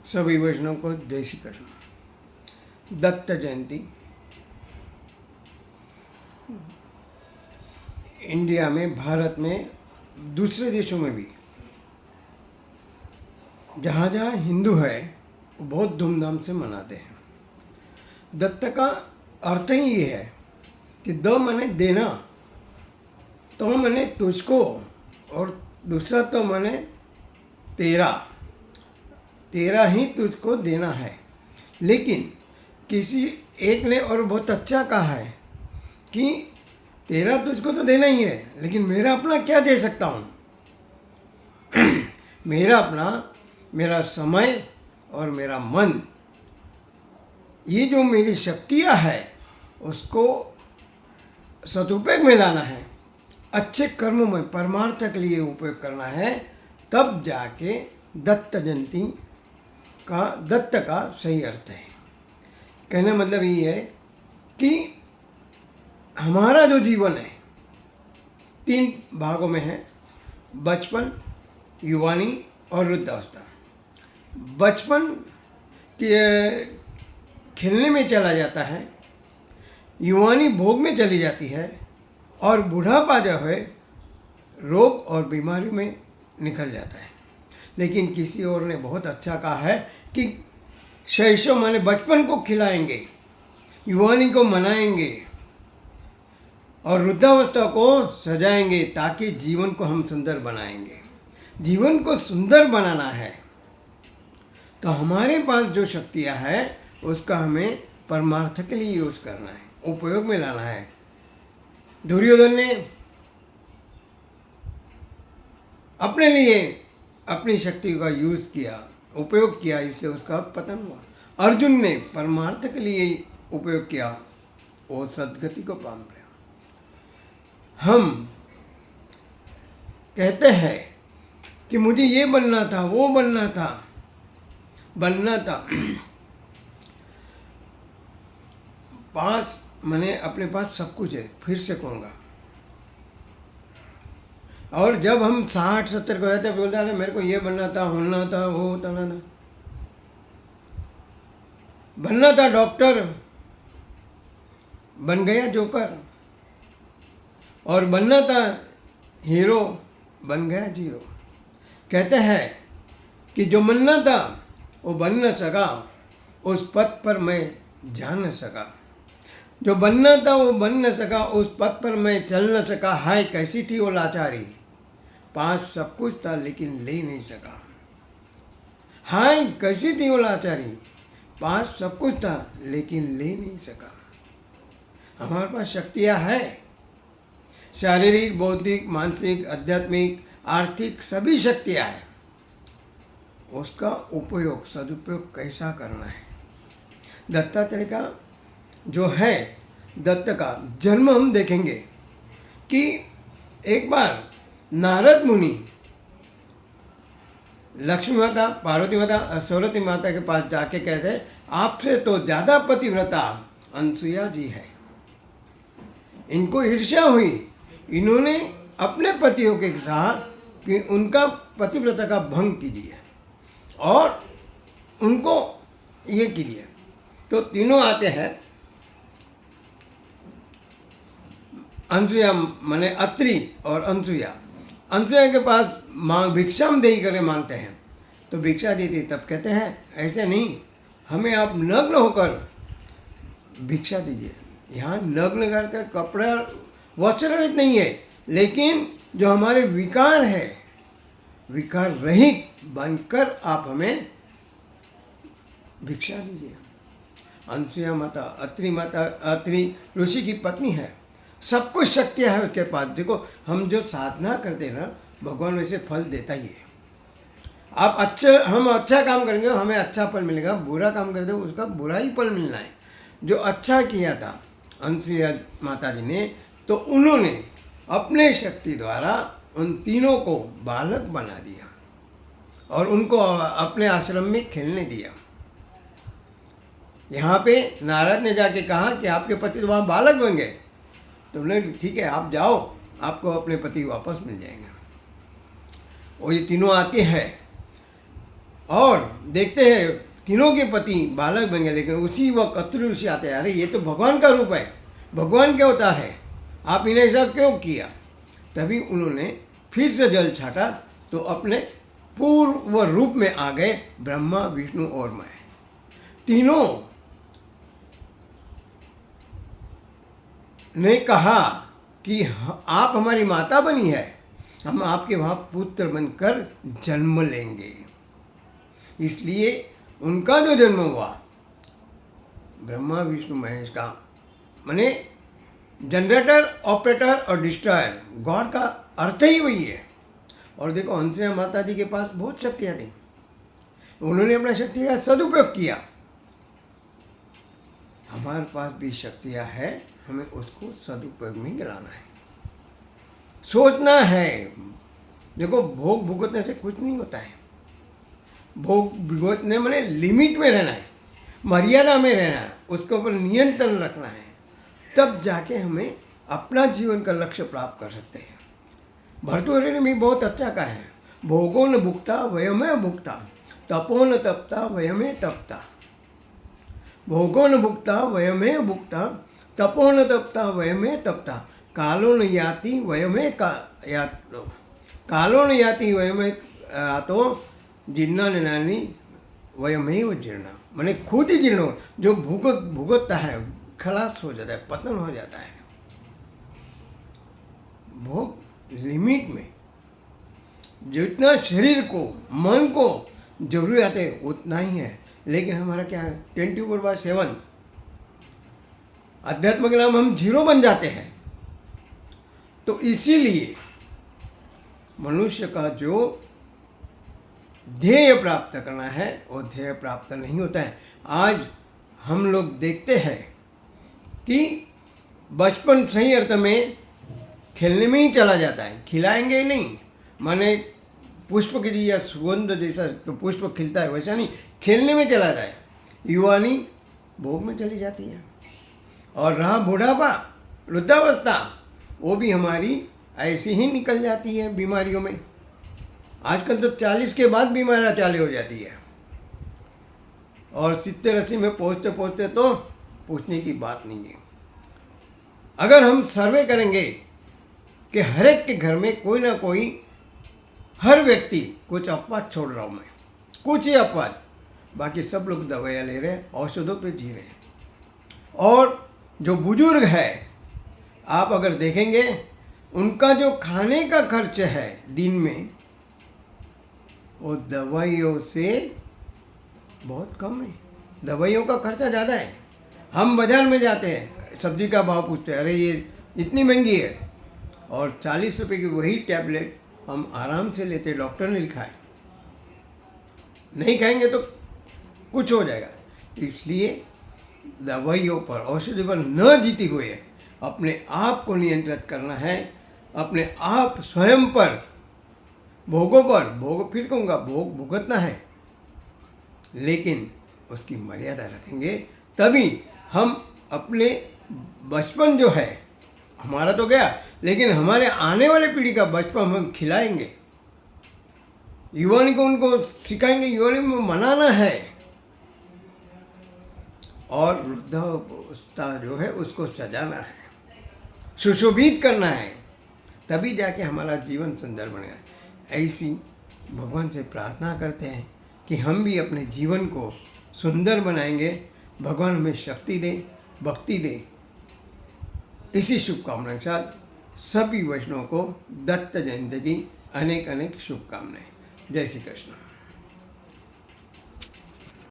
सभी वैष्णव को जय श्री कृष्ण। दत्त जयंती इंडिया में, भारत में, दूसरे देशों में भी जहाँ जहाँ हिंदू है वो बहुत धूमधाम से मनाते हैं। दत्त का अर्थ ही ये है कि द माने देना, तो माने तुझको, और दूसरा तो माने तेरा, तेरा ही तुझको देना है। लेकिन किसी एक ने और बहुत अच्छा कहा है कि तेरा तुझको तो देना ही है, लेकिन मेरा अपना क्या दे सकता हूँ। मेरा अपना, मेरा समय और मेरा मन, ये जो मेरी शक्तियाँ है उसको सदुपयोग में लाना है, अच्छे कर्मों में परमार्थ के लिए उपयोग करना है। तब जाके दत्त जयंती का, दत्त का सही अर्थ है। कहने मतलब ये है कि हमारा जो जीवन है 3 भागों में है, बचपन, युवानी और वृद्धावस्था। बचपन के खेलने में चला जाता है, युवानी भोग में चली जाती है, और बुढ़ापा जो है रोग और बीमारी में निकल जाता है। लेकिन किसी और ने बहुत अच्छा कहा है कि शैशव माने बचपन को खिलाएंगे, युवानी को मनाएंगे और वृद्धावस्था को सजाएंगे, ताकि जीवन को हम सुंदर बनाएंगे। जीवन को सुंदर बनाना है तो हमारे पास जो शक्तियाँ हैं उसका हमें परमार्थ के लिए यूज़ करना है, उपयोग में लाना है। दुर्योधन ने अपने लिए अपनी शक्ति का यूज़ किया, उपयोग किया, इसलिए उसका पतन हुआ। अर्जुन ने परमार्थ के लिए उपयोग किया, वो सद्गति को पाम गया। हम कहते हैं कि मुझे ये बनना था, वो बनना था, पास मैंने अपने पास सब कुछ है, फिर से कहूँगा। और जब हम 60-70 को जाते बोलते हैं मेरे को ये बनना था, होना था, वो होना था, बनना था डॉक्टर, बन गया जोकर, और बनना था हीरो, बन गया जीरो। कहते हैं कि जो बनना था वो बन न सका, उस पथ पर मैं जा न सका। जो बनना था वो बन न सका, उस पथ पर मैं चल न सका। हाय कैसी थी वो लाचारी, पास सब कुछ था लेकिन ले नहीं सका। हाय कैसी थी वो लाचारी, पास सब कुछ था लेकिन ले नहीं सका। हमारे पास शक्तियाँ हैं, शारीरिक, बौद्धिक, मानसिक, आध्यात्मिक, आर्थिक, सभी शक्तियाँ हैं। उसका उपयोग, सदुपयोग कैसा करना है। दत्तात्रेय का जो है, दत्त का जन्म हम देखेंगे कि एक बार नारद मुनि लक्ष्मी माता, पार्वती माता, सरस्वती माता के पास जाके कहते आपसे तो ज़्यादा पतिव्रता अनसुईया जी है। इनको ईर्ष्या हुई, इन्होंने अपने पतियों के साथ कि उनका पतिव्रता का भंग कीजिए और उनको ये कीजिए। तो तीनों आते हैं, अनसुईया माने अत्रि और अनसुईया। अनसुईया के पास भिक्षाम देही करे मांगते हैं, तो भिक्षा देती, तब कहते हैं ऐसे नहीं, हमें आप नग्न होकर भिक्षा दीजिए। यहाँ नग्न करके कपड़ा वस्त्र रहित नहीं है, लेकिन जो हमारे विकार है, विकार रहित बनकर आप हमें भिक्षा दीजिए। अनसुईया माता, अत्रि ऋषि की पत्नी है, सब कुछ शक्तियाँ है उसके पास। देखो हम जो साधना करते हैं ना, भगवान वैसे फल देता ही है। आप हम अच्छा काम करेंगे हमें अच्छा फल मिलेगा, बुरा काम करते हो उसका बुरा ही फल मिलना है। जो अच्छा किया था अनसुईया माता जी ने, तो उन्होंने अपने शक्ति द्वारा उन तीनों को बालक बना दिया और उनको अपने आश्रम में खेलने दिया। यहाँ पे नारद ने जाके कहा कि आपके पति तो वहाँ बालक बन गए, तो बोले ठीक है आप जाओ, आपको अपने पति वापस मिल जाएंगे। और ये तीनों आते हैं और देखते हैं तीनों के पति बालक बन गए, लेकिन उसी वक्त अत्रि ऋषि आते हैं, अरे ये तो भगवान का रूप है, भगवान के अवतार है, आप इन्हें ऐसा क्यों किया। तभी उन्होंने फिर से जल छाटा तो अपने पूर्व रूप में आ गए, ब्रह्मा विष्णु और मैं। तीनों ने कहा कि आप हमारी माता बनी है, हम आपके वहाँ पुत्र बनकर जन्म लेंगे। इसलिए उनका जो जन्म हुआ ब्रह्मा विष्णु महेश का, माने जनरेटर, ऑपरेटर और डिस्ट्रॉयर, गॉड का अर्थ ही वही है। और देखो हंसिया माता जी के पास बहुत शक्तियाँ थी, उन्होंने अपना शक्ति का सदुपयोग किया। हमारे पास भी शक्तियाँ है, हमें उसको सदुपयोग में गिराना है, सोचना है। देखो भोग भुगतने से कुछ नहीं होता है, भोग भुगतने माने लिमिट में रहना है, मर्यादा में रहना है, उसके ऊपर नियंत्रण रखना है, तब जाके हमें अपना जीवन का लक्ष्य प्राप्त कर सकते हैं। भर्तृहरि ने भी बहुत अच्छा कहा है, भोगो न भुक्ता वयमेव भुक्ता, तपो न तपता वयमेव तपता। भोगो न भुक्ता वयमेव भुक्ता, तपो न तपता वयमेव तपता, कालो न याति वयमेव यातो, कालो न याति वयमेव यातो, जीर्णा निनानी वयमेव जीर्णा। मैंने खुद ही जीर्ण, जो भुगतता है खलास हो जाता है, पतन हो जाता है। भोग लिमिट में, जितना शरीर को मन को जरूरत है उतना ही है, लेकिन हमारा क्या है 24/7 अध्यात्म के नाम हम जीरो बन जाते हैं। तो इसीलिए मनुष्य का जो ध्येय प्राप्त करना है वो ध्येय प्राप्त नहीं होता है। आज हम लोग देखते हैं कि बचपन सही अर्थ में खेलने में ही चला जाता है, खिलाएंगे ही नहीं। माने पुष्प की या सुगंध जैसा तो पुष्प खिलता है वैसा नहीं, खेलने में चला जाए। युवानी भोग में चली जाती है, और रहा बुढ़ापा वृद्धावस्था, वो भी हमारी ऐसी ही निकल जाती है बीमारियों में। आजकल तो 40 के बाद बीमारियाँ चालू हो जाती है, और 70-80 में पहुँचते पहुँचते तो पूछने की बात नहीं है। अगर हम सर्वे करेंगे कि हर एक के घर में कोई ना कोई, हर व्यक्ति कुछ अपवाद छोड़ रहा हूँ मैं, कुछ ही अपवाद, बाकी सब लोग दवाइयाँ ले रहे हैं, औषधों पे जी रहे हैं। और जो बुजुर्ग है, आप अगर देखेंगे उनका जो खाने का खर्च है दिन में, वो दवाइयों से बहुत कम है। दवाइयों का खर्चा ज़्यादा है। हम बाज़ार में जाते हैं, सब्जी का भाव पूछते हैं, अरे ये इतनी महंगी है, और 40 रुपये की वही टैबलेट हम आराम से लेते, डॉक्टर ने लिखा है, नहीं खाएंगे तो कुछ हो जाएगा। इसलिए दवाइयों पर, औषधि पर न जीती हुए अपने आप को नियंत्रित करना है, अपने आप स्वयं पर, भोगों पर, भोग फिर कहूँगा भोग भुगतना है, लेकिन उसकी मर्यादा रखेंगे, तभी हम अपने बचपन जो है हमारा तो गया, लेकिन हमारे आने वाले पीढ़ी का बचपन हम खिलाएंगे, युवानी को उनको सिखाएंगे, युवानी में मनाना है, और वृद्धावस्था जो है उसको सजाना है, सुशोभित करना है, तभी जाके हमारा जीवन सुंदर बनेगा। ऐसी भगवान से प्रार्थना करते हैं कि हम भी अपने जीवन को सुंदर बनाएंगे, भगवान हमें शक्ति दे, भक्ति दे। इसी शुभकामना के साथ सभी वैष्णवों को दत्त जयंती की अनेक अनेक शुभकामनाएं। जय श्री कृष्ण।